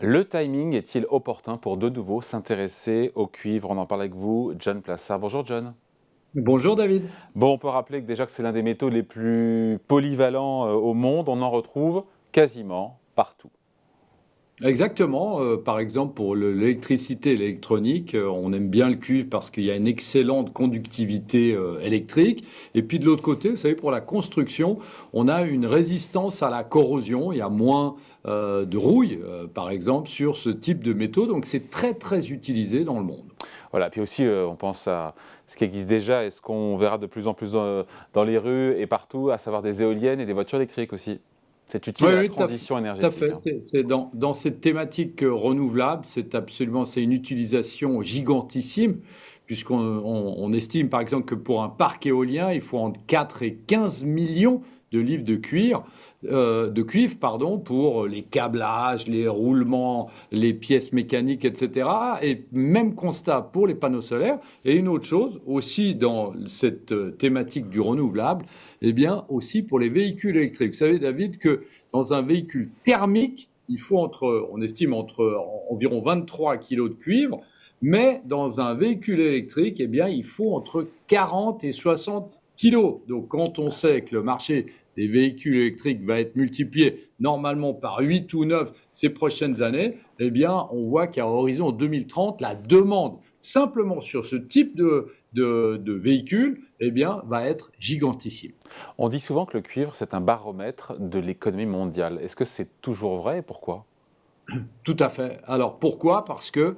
Le timing est-il opportun pour de nouveau s'intéresser au cuivre? On en parle avec vous, John Plassard. Bonjour John. Bonjour David. Bon, on peut rappeler que déjà que c'est l'un des métaux les plus polyvalents au monde. On en retrouve quasiment partout. Exactement. Par exemple, pour l'électricité et l'électronique, on aime bien le cuivre parce qu'il y a une excellente conductivité électrique. Et puis de l'autre côté, vous savez, pour la construction, on a une résistance à la corrosion. Il y a moins de rouille, par exemple, sur ce type de métaux. Donc c'est très, très utilisé dans le monde. Voilà, puis aussi on pense à ce qui existe déjà et ce qu'on verra de plus en plus dans les rues et partout, à savoir des éoliennes et des voitures électriques aussi. C'est utile Oui, à la oui, transition tout à énergétique, fait. hein. C'est dans cette thématique renouvelable, c'est une utilisation gigantissime, puisqu'on estime par exemple que pour un parc éolien, il faut entre 4 et 15 millions de livres de cuivre, pardon, pour les câblages, les roulements, les pièces mécaniques, etc. Et même constat pour les panneaux solaires. Et une autre chose, aussi dans cette thématique du renouvelable, eh bien aussi pour les véhicules électriques. Vous savez, David, que dans un véhicule thermique, il faut on estime environ 23 kilos de cuivre, mais dans un véhicule électrique, eh bien, il faut entre 40 et 60 kilos. Donc, quand on sait que le marché des véhicules électriques va être multiplié normalement par 8 ou 9 ces prochaines années, eh bien, on voit qu'à horizon 2030, la demande simplement sur ce type de véhicule, eh bien, va être gigantissime. On dit souvent que le cuivre, c'est un baromètre de l'économie mondiale. Est-ce que c'est toujours vrai et pourquoi? Tout à fait. Alors pourquoi? Parce que,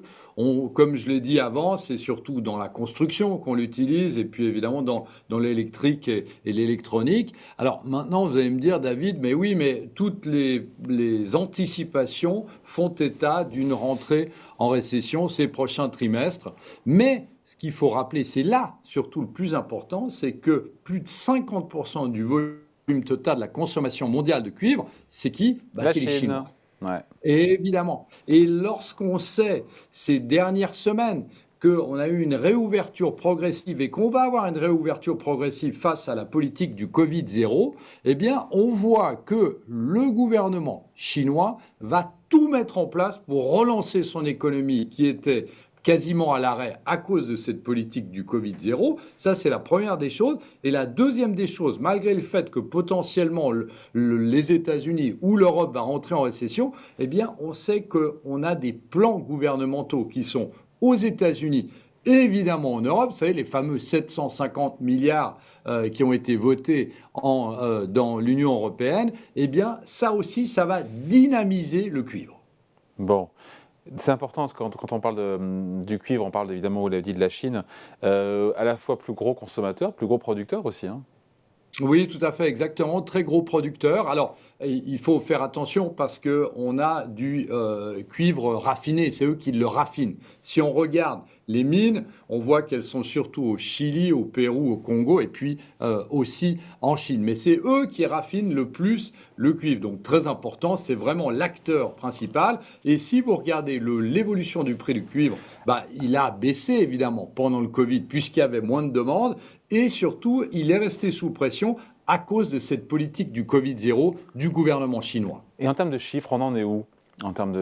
comme je l'ai dit avant, c'est surtout dans la construction qu'on l'utilise et puis évidemment dans l'électrique et l'électronique. Alors maintenant, vous allez me dire, David, mais oui, mais toutes les anticipations font état d'une rentrée en récession ces prochains trimestres. Mais ce qu'il faut rappeler, c'est là surtout le plus important, c'est que plus de 50% du volume total de la consommation mondiale de cuivre, c'est qui? La C'est les Chine. Chinois. Ouais. Évidemment. Et lorsqu'on sait ces dernières semaines qu'on a eu une réouverture progressive et qu'on va avoir une réouverture progressive face à la politique du Covid-0, eh bien, on voit que le gouvernement chinois va tout mettre en place pour relancer son économie qui était quasiment à l'arrêt à cause de cette politique du Covid-0. Ça, c'est la première des choses. Et la deuxième des choses, malgré le fait que potentiellement les États-Unis ou l'Europe va rentrer en récession, eh bien, on sait qu'on a des plans gouvernementaux qui sont aux États-Unis et évidemment en Europe. Vous savez, les fameux 750 milliards qui ont été votés dans l'Union européenne, eh bien, ça aussi, ça va dynamiser le cuivre. Bon. C'est important parce que quand on parle du cuivre, on parle évidemment, vous l'avez dit, de la Chine, à la fois plus gros consommateur, plus gros producteur aussi, hein. Oui, tout à fait, exactement. Très gros producteur. Alors, il faut faire attention parce qu'on a du cuivre raffiné. C'est eux qui le raffinent. Si on regarde les mines, on voit qu'elles sont surtout au Chili, au Pérou, au Congo et puis aussi en Chine. Mais c'est eux qui raffinent le plus le cuivre. Donc, très important, c'est vraiment l'acteur principal. Et si vous regardez l'évolution du prix du cuivre, bah, il a baissé évidemment pendant le Covid puisqu'il y avait moins de demandes. Et surtout, il est resté sous pression à cause de cette politique du Covid-0 du gouvernement chinois. Et en termes de chiffres, on en est où?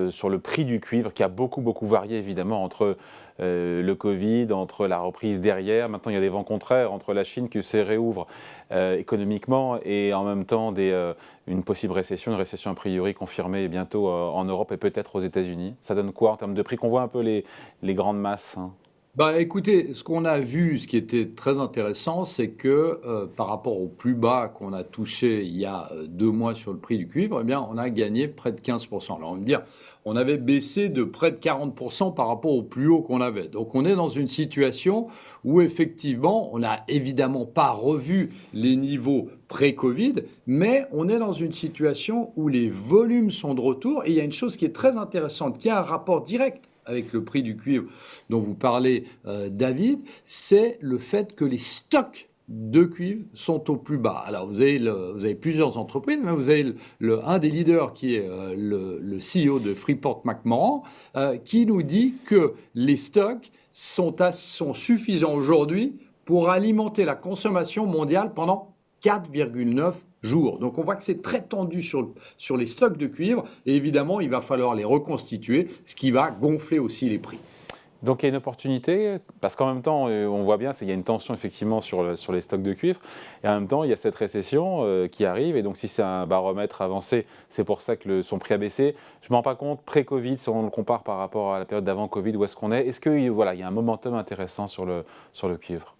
Sur le prix du cuivre, qui a beaucoup varié évidemment entre le Covid, entre la reprise derrière. Maintenant, il y a des vents contraires entre la Chine qui se réouvre économiquement et en même temps une possible récession, une récession a priori confirmée bientôt en Europe et peut-être aux États-Unis. Ça donne quoi en termes de prix? Qu'on voit un peu les grandes masses, hein. Bah, écoutez, ce qu'on a vu, ce qui était très intéressant, c'est que par rapport au plus bas qu'on a touché il y a 2 mois sur le prix du cuivre, eh bien, on a gagné près de 15%. Alors, on va me dire, on avait baissé de près de 40% par rapport au plus haut qu'on avait. Donc, on est dans une situation où, effectivement, on n'a évidemment pas revu les niveaux pré-Covid, mais on est dans une situation où les volumes sont de retour. Et il y a une chose qui est très intéressante, qui a un rapport direct avec le prix du cuivre dont vous parlez, David, c'est le fait que les stocks de cuivre sont au plus bas. Alors, vous avez plusieurs entreprises, mais vous avez un des leaders qui est le CEO de Freeport-McMoRan, qui nous dit que les stocks sont suffisants aujourd'hui pour alimenter la consommation mondiale pendant 4,9 jours. Donc on voit que c'est très tendu sur les stocks de cuivre et évidemment il va falloir les reconstituer, ce qui va gonfler aussi les prix. Donc il y a une opportunité, parce qu'en même temps, on voit bien qu'il y a une tension effectivement sur les stocks de cuivre, et en même temps, il y a cette récession qui arrive, et donc si c'est un baromètre avancé, c'est pour ça que son prix a baissé. Je ne me rends pas compte, pré-Covid, si on le compare par rapport à la période d'avant Covid, où est-ce qu'on est? Est-ce qu'il voilà, il y a un momentum intéressant sur le cuivre?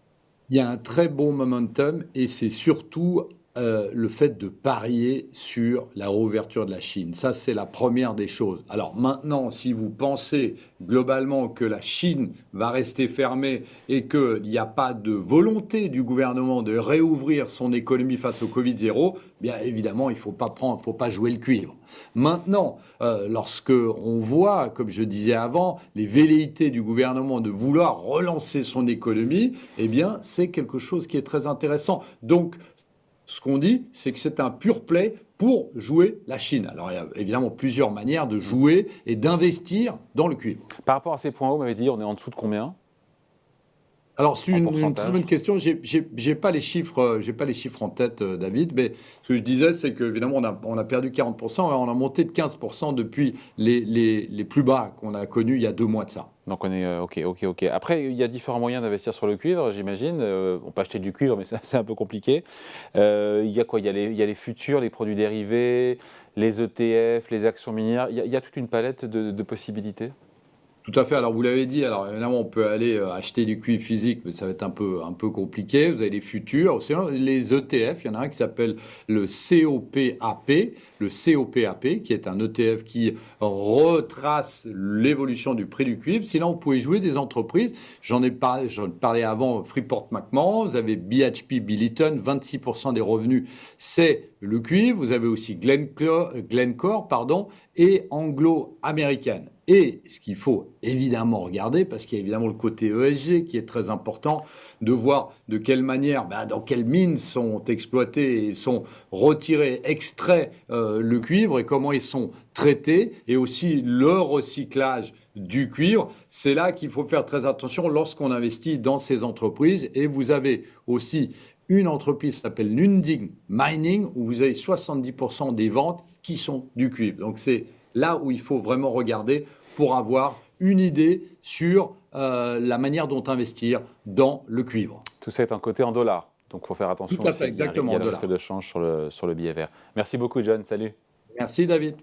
Il y a un très bon momentum et c'est surtout le fait de parier sur la réouverture de la Chine. Ça, c'est la première des choses. Alors maintenant, si vous pensez globalement que la Chine va rester fermée et qu'il n'y a pas de volonté du gouvernement de réouvrir son économie face au Covid-0, bien évidemment, il ne faut pas jouer le cuivre. Maintenant, lorsque on voit, comme je disais avant, les velléités du gouvernement de vouloir relancer son économie, eh bien, c'est quelque chose qui est très intéressant. Donc, ce qu'on dit, c'est que c'est un pure play pour jouer la Chine. Alors, il y a évidemment plusieurs manières de jouer et d'investir dans le cuivre. Par rapport à ces points hauts, vous m'avez dit, on est en dessous de combien? Alors, c'est une très bonne question. J'ai pas les chiffres en tête, David, mais ce que je disais, c'est qu'évidemment, on a perdu 40%, et on a monté de 15% depuis les plus bas qu'on a connus il y a 2 mois de ça. Donc on est ok. Après, il y a différents moyens d'investir sur le cuivre, j'imagine. On peut acheter du cuivre, mais c'est un peu compliqué. Il y a quoi? Il y a les futurs, les produits dérivés, les ETF, les actions minières. Il y a toute une palette de possibilités. Tout à fait. Alors, vous l'avez dit, alors évidemment, on peut aller acheter du cuivre physique, mais ça va être un peu compliqué. Vous avez les futurs, les ETF. Il y en a un qui s'appelle le COPAP, qui est un ETF qui retrace l'évolution du prix du cuivre. Sinon, vous pouvez jouer des entreprises. J'en parlais avant, Freeport-McMoRan. Vous avez BHP Billiton, 26% des revenus, c'est le cuivre. Vous avez aussi Glencore, et Anglo-American. Et ce qu'il faut évidemment regarder, parce qu'il y a évidemment le côté ESG qui est très important, de voir de quelle manière, dans quelles mines sont exploités et sont retirés, extraits le cuivre et comment ils sont traités, et aussi le recyclage du cuivre. C'est là qu'il faut faire très attention lorsqu'on investit dans ces entreprises. Et vous avez aussi une entreprise qui s'appelle Lundin Mining, où vous avez 70% des ventes qui sont du cuivre. Donc c'est là où il faut vraiment regarder pour avoir une idée sur la manière dont investir dans le cuivre. Tout ça est un côté en dollars, donc il faut faire attention. Tout à fait, exactement. Il y a le risque de change sur le billet vert. Merci beaucoup, John. Salut. Merci, David.